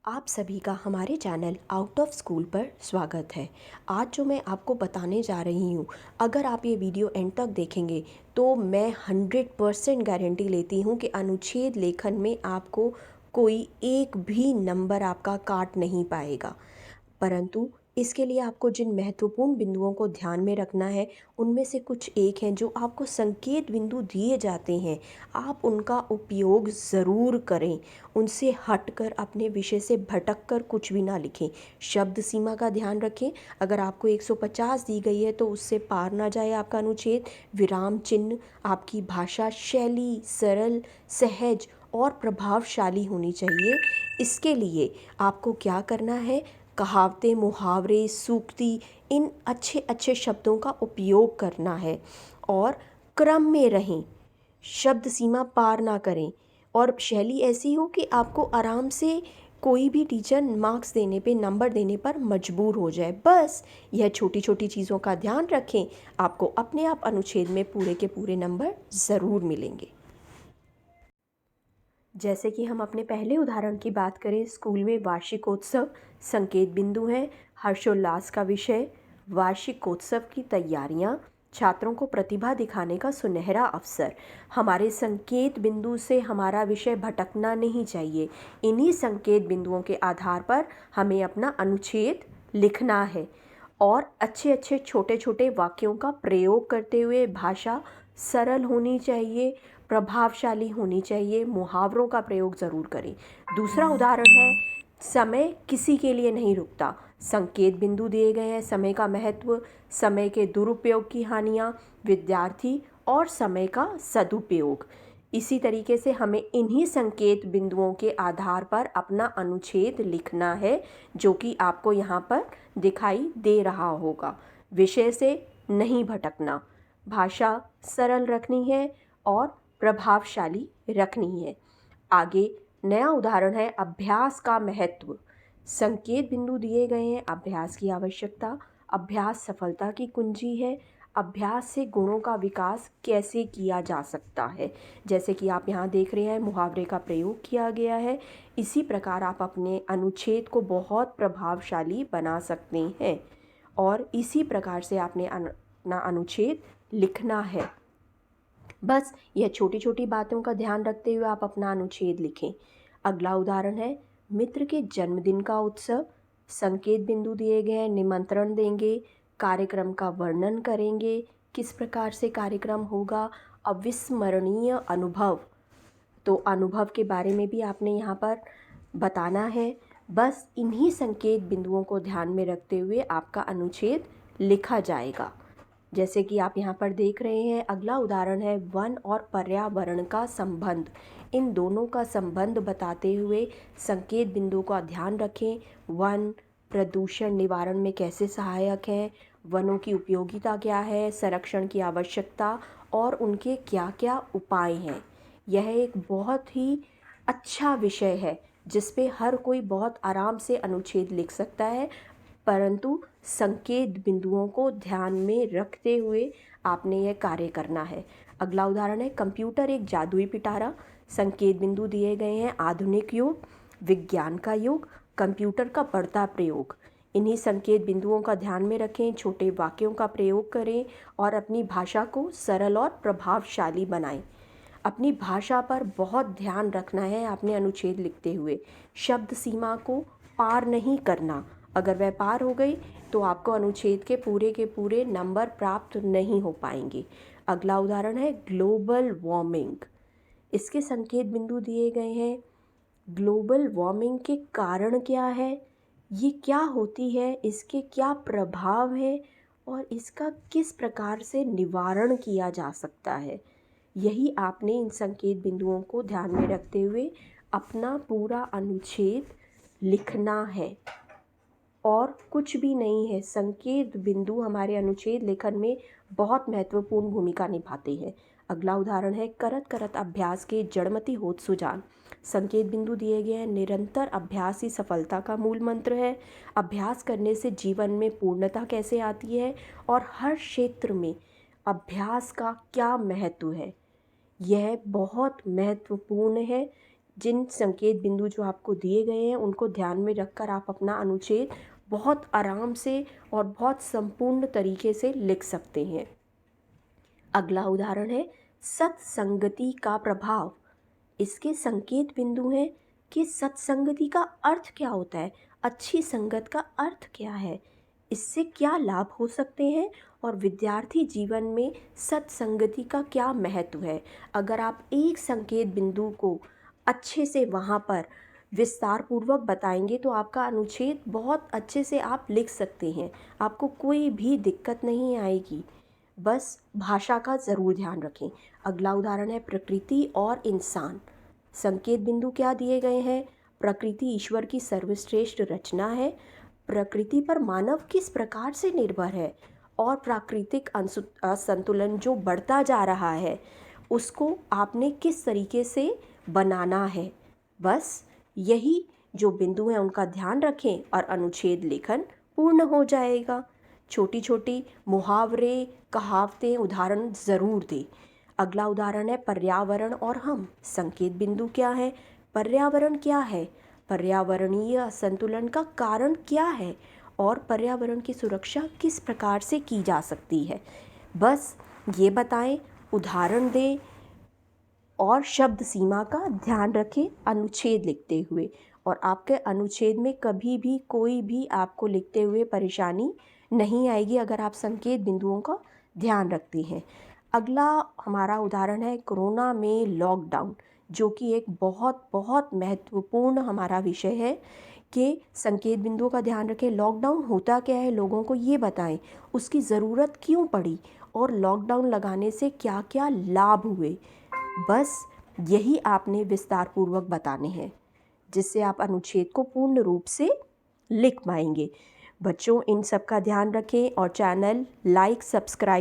आप सभी का हमारे चैनल आउट ऑफ स्कूल पर स्वागत है। आज जो मैं आपको बताने जा रही हूँ, अगर आप ये वीडियो एंड तक देखेंगे तो मैं 100% गारंटी लेती हूँ कि अनुच्छेद लेखन में आपको कोई एक भी नंबर आपका काट नहीं पाएगा। परंतु इसके लिए आपको जिन महत्वपूर्ण बिंदुओं को ध्यान में रखना है, उनमें से कुछ एक हैं जो आपको संकेत बिंदु दिए जाते हैं। आप उनका उपयोग ज़रूर करें। उनसे हटकर अपने विषय से भटक कर कुछ भी ना लिखें। शब्द सीमा का ध्यान रखें। अगर आपको 150 दी गई है तो उससे पार ना जाए आपका अनुच्छेद। विराम चिन्ह, आपकी भाषा शैली सरल, सहज और प्रभावशाली होनी चाहिए। इसके लिए आपको क्या करना है, कहावतें, मुहावरे, सूक्ति, इन अच्छे अच्छे शब्दों का उपयोग करना है और क्रम में रहें। शब्द सीमा पार ना करें और शैली ऐसी हो कि आपको आराम से कोई भी टीचर मार्क्स देने पे, नंबर देने पर मजबूर हो जाए। बस यह छोटी छोटी चीज़ों का ध्यान रखें, आपको अपने आप अनुच्छेद में पूरे के पूरे नंबर ज़रूर मिलेंगे। जैसे कि हम अपने पहले उदाहरण की बात करें, स्कूल में वार्षिकोत्सव संकेत बिंदु हैं। हर्षोल्लास का विषय, वार्षिकोत्सव की तैयारियां, छात्रों को प्रतिभा दिखाने का सुनहरा अवसर। हमारे संकेत बिंदु से हमारा विषय भटकना नहीं चाहिए। इन्हीं संकेत बिंदुओं के आधार पर हमें अपना अनुच्छेद लिखना है और अच्छे अच्छे छोटे छोटे वाक्यों का प्रयोग करते हुए भाषा सरल होनी चाहिए, प्रभावशाली होनी चाहिए। मुहावरों का प्रयोग ज़रूर करें। दूसरा उदाहरण है, समय किसी के लिए नहीं रुकता। संकेत बिंदु दिए गए हैं, समय का महत्व, समय के दुरुपयोग की हानियाँ, विद्यार्थी और समय का सदुपयोग। इसी तरीके से हमें इन्हीं संकेत बिंदुओं के आधार पर अपना अनुच्छेद लिखना है, जो कि आपको यहाँ पर दिखाई दे रहा होगा। विषय से नहीं भटकना, भाषा सरल रखनी है और प्रभावशाली रखनी है। आगे नया उदाहरण है, अभ्यास का महत्व। संकेत बिंदु दिए गए हैं, अभ्यास की आवश्यकता। अभ्यास सफलता की कुंजी है। अभ्यास से गुणों का विकास कैसे किया जा सकता है, जैसे कि आप यहाँ देख रहे हैं मुहावरे का प्रयोग किया गया है। इसी प्रकार आप अपने अनुच्छेद को बहुत प्रभावशाली बना सकते हैं और इसी प्रकार से आपने अपना अनुच्छेद लिखना है। बस यह छोटी छोटी बातों का ध्यान रखते हुए आप अपना अनुच्छेद लिखें। अगला उदाहरण है, मित्र के जन्मदिन का उत्सव। संकेत बिंदु दिए गए हैं, निमंत्रण देंगे, कार्यक्रम का वर्णन करेंगे, किस प्रकार से कार्यक्रम होगा, अविस्मरणीय अनुभव। तो अनुभव के बारे में भी आपने यहाँ पर बताना है। बस इन्हीं संकेत बिंदुओं को ध्यान में रखते हुए आपका अनुच्छेद लिखा जाएगा। जैसे कि आप यहाँ पर देख रहे हैं, अगला उदाहरण है, वन और पर्यावरण का संबंध। इन दोनों का संबंध बताते हुए संकेत बिंदु का ध्यान रखें। वन प्रदूषण निवारण में कैसे सहायक हैं, वनों की उपयोगिता क्या है, संरक्षण की आवश्यकता और उनके क्या क्या उपाय हैं। यह एक बहुत ही अच्छा विषय है जिस पे हर कोई बहुत आराम से अनुच्छेद लिख सकता है, परंतु संकेत बिंदुओं को ध्यान में रखते हुए आपने यह कार्य करना है। अगला उदाहरण है, कंप्यूटर एक जादुई पिटारा। संकेत बिंदु दिए गए हैं, आधुनिक युग, विज्ञान का युग, कंप्यूटर का बढ़ता प्रयोग। इन्हीं संकेत बिंदुओं का ध्यान में रखें, छोटे वाक्यों का प्रयोग करें और अपनी भाषा को सरल और प्रभावशाली बनाएं। अपनी भाषा पर बहुत ध्यान रखना है आपने अनुच्छेद लिखते हुए। शब्द सीमा को पार नहीं करना। अगर वह पार हो गई तो आपको अनुच्छेद के पूरे नंबर प्राप्त नहीं हो पाएंगे। अगला उदाहरण है, ग्लोबल वार्मिंग। इसके संकेत बिंदु दिए गए हैं। ग्लोबल वार्मिंग के कारण क्या है, ये क्या होती है, इसके क्या प्रभाव है और इसका किस प्रकार से निवारण किया जा सकता है। यही आपने इन संकेत बिंदुओं को ध्यान में रखते हुए अपना पूरा अनुच्छेद लिखना है और कुछ भी नहीं है। संकेत बिंदु हमारे अनुच्छेद लेखन में बहुत महत्वपूर्ण भूमिका निभाते हैं। अगला उदाहरण है, करत करत अभ्यास के जड़मति होत सुजान। संकेत बिंदु दिए गए हैं, निरंतर अभ्यास ही सफलता का मूल मंत्र है। अभ्यास करने से जीवन में पूर्णता कैसे आती है और हर क्षेत्र में अभ्यास का क्या महत्व है, यह बहुत महत्वपूर्ण है। जिन संकेत बिंदु जो आपको दिए गए हैं उनको ध्यान में रखकर आप अपना अनुच्छेद बहुत आराम से और बहुत संपूर्ण तरीके से लिख सकते हैं। अगला उदाहरण है सत्संगति का प्रभाव। इसके संकेत बिंदु हैं कि सत्संगति का अर्थ क्या होता है, अच्छी संगत का अर्थ क्या है, इससे क्या लाभ हो सकते हैं और विद्यार्थी जीवन में सत्संगति का क्या महत्व है। अगर आप एक संकेत बिंदु को अच्छे से वहाँ पर विस्तार पूर्वक बताएंगे तो आपका अनुच्छेद बहुत अच्छे से आप लिख सकते हैं, आपको कोई भी दिक्कत नहीं आएगी। बस भाषा का ज़रूर ध्यान रखें। अगला उदाहरण है प्रकृति और इंसान। संकेत बिंदु क्या दिए गए हैं, प्रकृति ईश्वर की सर्वश्रेष्ठ रचना है, प्रकृति पर मानव किस प्रकार से निर्भर है और प्राकृतिक असंतुलन जो बढ़ता जा रहा है उसको आपने किस तरीके से बनाना है। बस यही जो बिंदु हैं उनका ध्यान रखें और अनुच्छेद लेखन पूर्ण हो जाएगा। छोटी छोटी मुहावरे, कहावतें, उदाहरण ज़रूर दें। अगला उदाहरण है पर्यावरण और हम। संकेत बिंदु क्या है, पर्यावरण क्या है, पर्यावरणीय असंतुलन का कारण क्या है और पर्यावरण की सुरक्षा किस प्रकार से की जा सकती है। बस ये बताएं, उदाहरण दें और शब्द सीमा का ध्यान रखें अनुच्छेद लिखते हुए। और आपके अनुच्छेद में कभी भी कोई भी आपको लिखते हुए परेशानी नहीं आएगी अगर आप संकेत बिंदुओं का ध्यान रखते हैं। अगला हमारा उदाहरण है कोरोना में लॉकडाउन, जो कि एक बहुत बहुत महत्वपूर्ण हमारा विषय है कि संकेत बिंदुओं का ध्यान रखें। लॉकडाउन होता क्या है, लोगों को ये बताएं, उसकी ज़रूरत क्यों पड़ी और लॉकडाउन लगाने से क्या क्या लाभ हुए। बस यही आपने विस्तार पूर्वक बताने हैं जिससे आप अनुच्छेद को पूर्ण रूप से लिख पाएंगे। बच्चों, इन सब का ध्यान रखें और चैनल लाइक, सब्सक्राइब